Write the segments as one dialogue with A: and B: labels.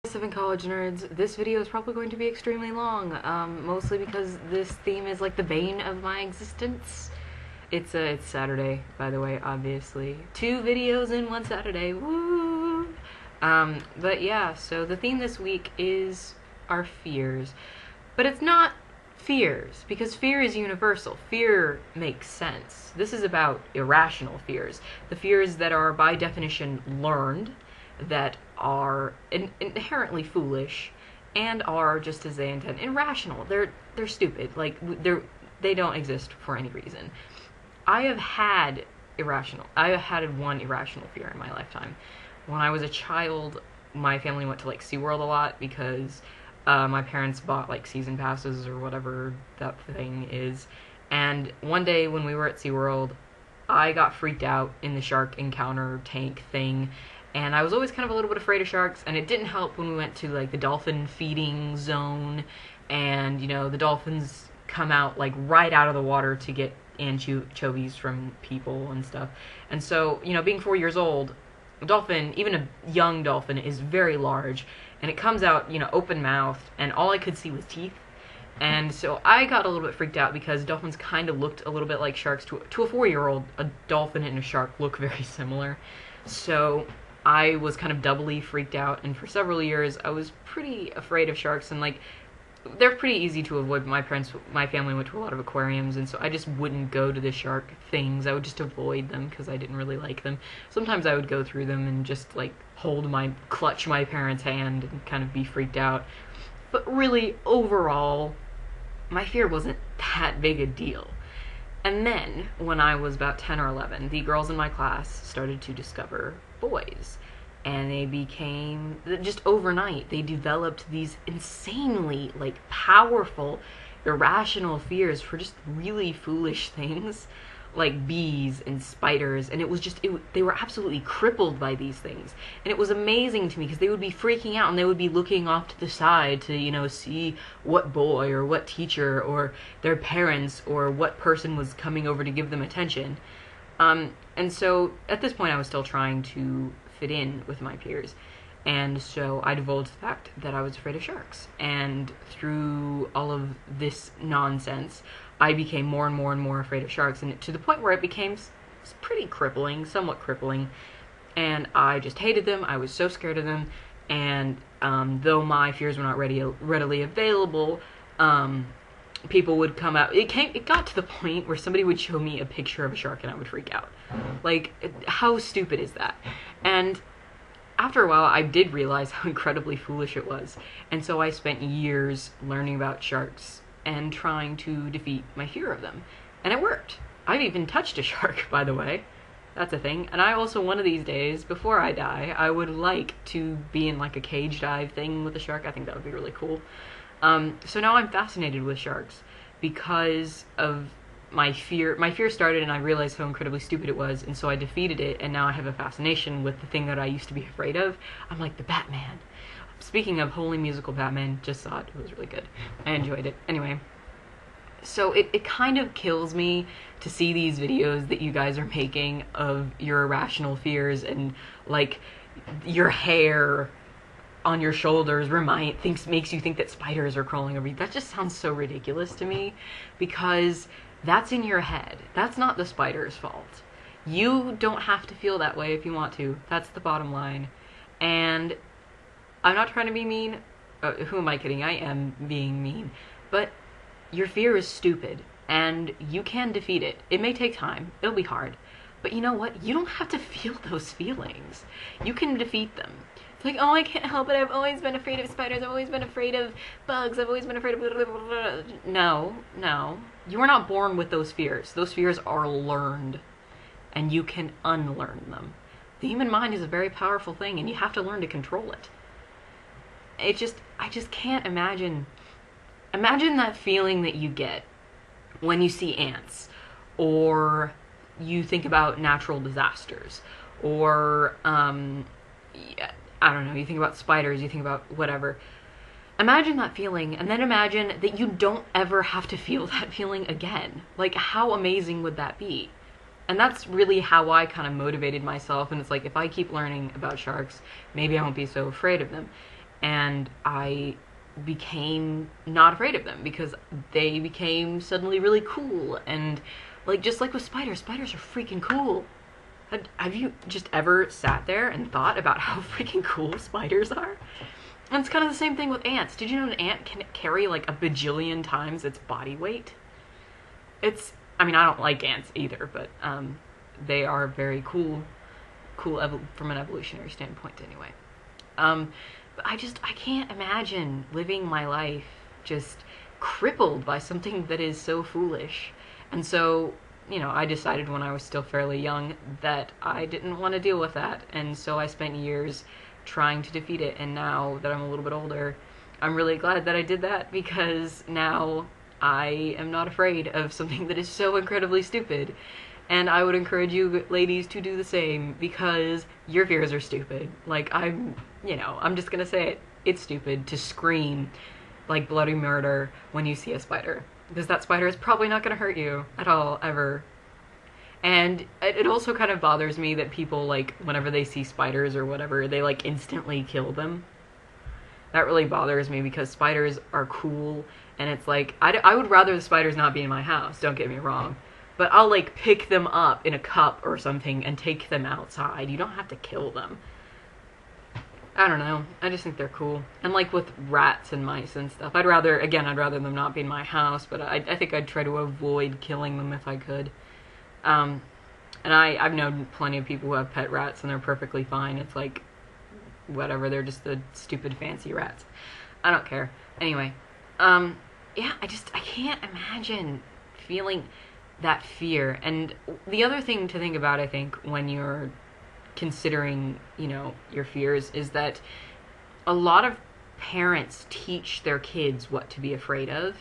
A: Seven college nerds, this video is probably going to be extremely long, mostly because this theme is like the bane of my existence. It's Saturday, by the way, obviously. 2 videos in 1 Saturday, woo! But yeah, so the theme this week is our fears. But it's not fears, because fear is universal. Fear makes sense. This is about irrational fears. The fears that are, by definition, learned, that are inherently foolish, and are, just as they intend, irrational. They're stupid. Like, they don't exist for any reason. I have had one irrational fear in my lifetime. When I was a child, my family went to like SeaWorld a lot because my parents bought like season passes or whatever that thing is. And one day when we were at SeaWorld, I got freaked out in the shark encounter tank thing. And I was always kind of a little bit afraid of sharks, and it didn't help when we went to like the dolphin feeding zone, and you know, the dolphins come out like right out of the water to get anchovies from people and stuff. And so, you know, being 4 years old, a dolphin, even a young dolphin, is very large, and it comes out, you know, open mouthed, and all I could see was teeth. And so I got a little bit freaked out because dolphins kind of looked a little bit like sharks. To a 4-year-old, a dolphin and a shark look very similar. So I was kind of doubly freaked out, and for several years I was pretty afraid of sharks, and like, they're pretty easy to avoid. My family went to a lot of aquariums, and so I just wouldn't go to the shark things. I would just avoid them because I didn't really like them. Sometimes I would go through them and just like clutch my parents' hand and kind of be freaked out. But really, overall, my fear wasn't that big a deal. And then, when I was about 10 or 11, the girls in my class started to discover boys. And they became, just overnight, they developed these insanely, like, powerful, irrational fears for just really foolish things, like bees and spiders. And it was just, they were absolutely crippled by these things. And it was amazing to me, because they would be freaking out, and they would be looking off to the side to, you know, see what boy or what teacher or their parents or what person was coming over to give them attention. And so, at this point, I was still trying to fit in with my peers. And so I divulged the fact that I was afraid of sharks. And through all of this nonsense, I became more and more and more afraid of sharks, and to the point where it became pretty crippling, somewhat crippling. And I just hated them. I was so scared of them. And though my fears were not readily available, people would come out. It got to the point where somebody would show me a picture of a shark and I would freak out. Like, how stupid is that? And after a while, I did realize how incredibly foolish it was. And so I spent years learning about sharks and trying to defeat my fear of them. And it worked. I've even touched a shark, by the way. That's a thing. And I also, one of these days, before I die, I would like to be in like a cage dive thing with a shark. I think that would be really cool. So now I'm fascinated with sharks because of my fear. My fear started, and I realized how incredibly stupid it was, and so I defeated it, and now I have a fascination with the thing that I used to be afraid of. I'm like the Batman. Speaking of Holy Musical Batman, just saw it. It was really good. I enjoyed it. Anyway, so it kind of kills me to see these videos that you guys are making of your irrational fears, and like your hair on your shoulders makes you think that spiders are crawling over you. That just sounds so ridiculous to me, because that's in your head. That's not the spider's fault. You don't have to feel that way if you want to. That's the bottom line. And I'm not trying to be mean. Who am I kidding? I am being mean. But your fear is stupid, and you can defeat it. It may take time. It'll be hard. But you know what? You don't have to feel those feelings. You can defeat them. It's like, oh, I can't help it. I've always been afraid of spiders. I've always been afraid of bugs. I've always been afraid of blah, blah, blah, blah. No. You are not born with those fears. Those fears are learned, and you can unlearn them. The human mind is a very powerful thing, and you have to learn to control it. I just can't imagine. Imagine that feeling that you get when you see ants, or you think about natural disasters, or, I don't know, you think about spiders, you think about whatever. Imagine that feeling, and then imagine that you don't ever have to feel that feeling again. Like, how amazing would that be? And that's really how I kind of motivated myself, and it's like, if I keep learning about sharks, maybe I won't be so afraid of them. and I became not afraid of them because they became suddenly really cool. And like, just like with spiders are freaking cool. Have you just ever sat there and thought about how freaking cool spiders are? And it's kind of the same thing with ants. Did you know an ant can carry like a bajillion times its body weight? I mean, I don't like ants either, but they are very cool from an evolutionary standpoint anyway. But I can't imagine living my life just crippled by something that is so foolish. And so, I decided when I was still fairly young that I didn't want to deal with that. And so I spent years trying to defeat it. And now that I'm a little bit older, I'm really glad that I did that, because now I am not afraid of something that is so incredibly stupid. And I would encourage you ladies to do the same, because your fears are stupid. Like, I'm just gonna say it. It's stupid to scream like bloody murder when you see a spider, because that spider is probably not gonna hurt you at all, ever. And it also kind of bothers me that people, like, whenever they see spiders or whatever, they, like, instantly kill them. That really bothers me, because spiders are cool, and it's like, I would rather the spiders not be in my house, don't get me wrong. But I'll, like, pick them up in a cup or something and take them outside. You don't have to kill them. I don't know. I just think they're cool. And, like, with rats and mice and stuff, I'd rather them not be in my house, but I think I'd try to avoid killing them if I could. And I've known plenty of people who have pet rats, and they're perfectly fine. It's like, whatever, they're just the stupid fancy rats. I don't care. Anyway, yeah, I can't imagine feeling that fear. And the other thing to think about, I think, when you're considering, your fears, is that a lot of parents teach their kids what to be afraid of.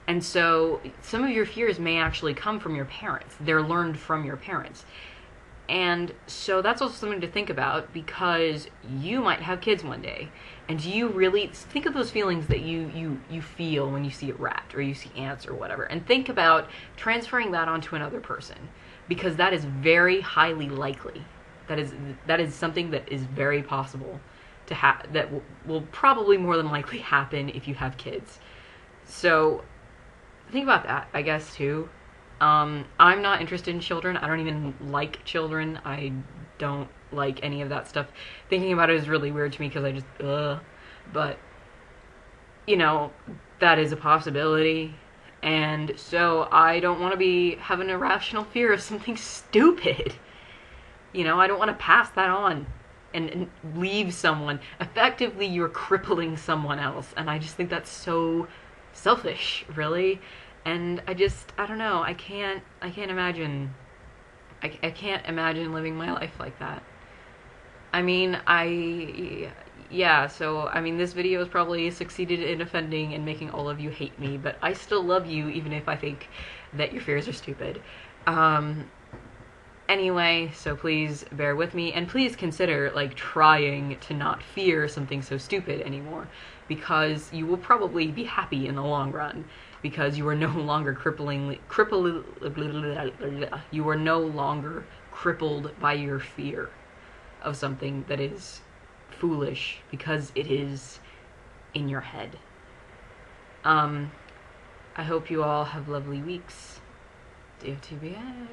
A: And so some of your fears may actually come from your parents. They're learned from your parents. And so that's also something to think about, because you might have kids one day, and you really think of those feelings that you feel when you see a rat or you see ants or whatever, and think about transferring that onto another person, because that is very highly likely. That is something that is very possible to that will probably more than likely happen if you have kids. So think about that, I guess, too. I'm not interested in children. I don't even like children. I don't like any of that stuff. Thinking about it is really weird to me, because I just, But, that is a possibility. And so I don't want to have an irrational fear of something stupid. I don't want to pass that on and leave someone. Effectively, you're crippling someone else. And I just think that's so selfish, really. And I don't know, I can't imagine, I can't imagine living my life like that. I mean, this video has probably succeeded in offending and making all of you hate me, but I still love you, even if I think that your fears are stupid. Anyway, so please bear with me, and please consider, like, trying to not fear something so stupid anymore, because you will probably be happy in the long run, because you are no longer you are no longer crippled by your fear of something that is foolish, because it is in your head. I hope you all have lovely weeks. DFTBA.